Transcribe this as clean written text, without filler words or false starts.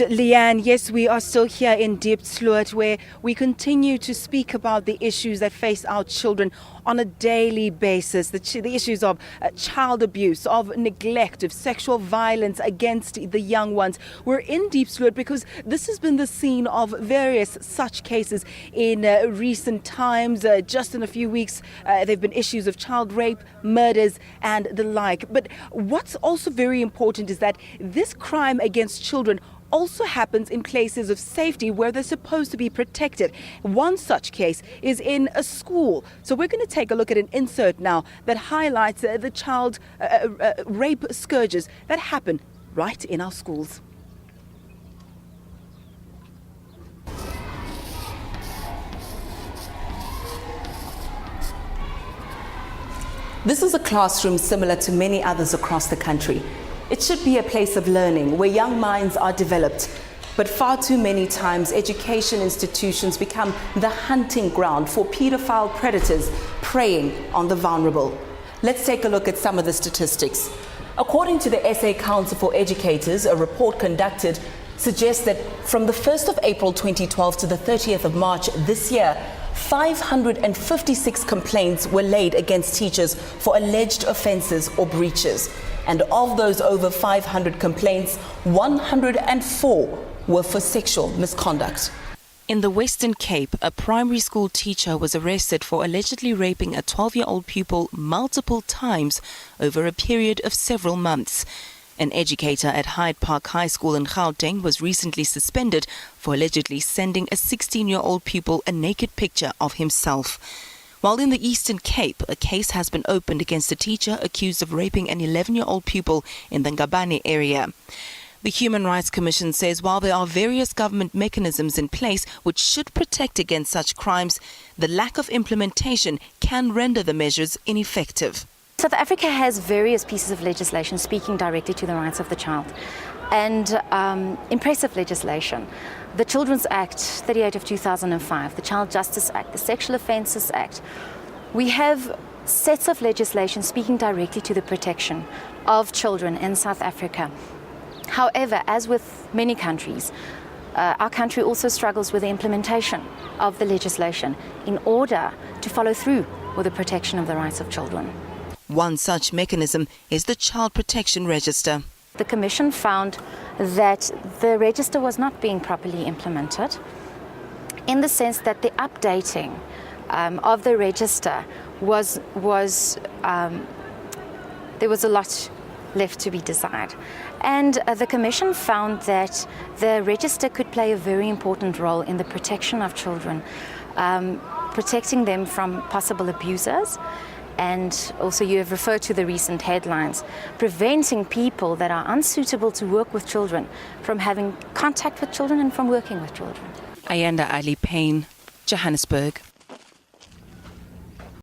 Leanne, yes, we are still here in Diepsloot, where we continue to speak about the issues that face our children on a daily basis, the issues of child abuse, of neglect, of sexual violence against the young ones. We're in Diepsloot because this has been the scene of various such cases in recent times. Just in a few weeks, there have been issues of child rape, murders and the like. But what's also very important is that this crime against children also happens in places of safety where they're supposed to be protected. One such case is in a school. So we're going to take a look at an insert now that highlights the child rape scourges that happen right in our schools. This is a classroom similar to many others across the country. It should be a place of learning where young minds are developed. But far too many times, education institutions become the hunting ground for paedophile predators preying on the vulnerable. Let's take a look at some of the statistics. According to the SA Council for Educators, a report conducted suggests that from the 1st of April 2012 to the 30th of March this year, 556 complaints were laid against teachers for alleged offences or breaches. And of those over 500 complaints, 104 were for sexual misconduct. In the Western Cape, a primary school teacher was arrested for allegedly raping a 12-year-old pupil multiple times over a period of several months. An educator at Hyde Park High School in Gauteng was recently suspended for allegedly sending a 16-year-old pupil a naked picture of himself. While in the Eastern Cape, a case has been opened against a teacher accused of raping an 11-year-old pupil in the Ngabane area. The Human Rights Commission says while there are various government mechanisms in place which should protect against such crimes, the lack of implementation can render the measures ineffective. South Africa has various pieces of legislation speaking directly to the rights of the child, and impressive legislation. The Children's Act 38 of 2005, the Child Justice Act, the Sexual Offences Act. We have sets of legislation speaking directly to the protection of children in South Africa. However, as with many countries, our country also struggles with the implementation of the legislation in order to follow through with the protection of the rights of children. One such mechanism is the Child Protection Register. The Commission found that the register was not being properly implemented, in the sense that the updating of the register was there was a lot left to be desired. And the Commission found that the register could play a very important role in the protection of children, protecting them from possible abusers. And also you have referred to the recent headlines, preventing people that are unsuitable to work with children from having contact with children and from working with children. Ayanda Ali Payne, Johannesburg.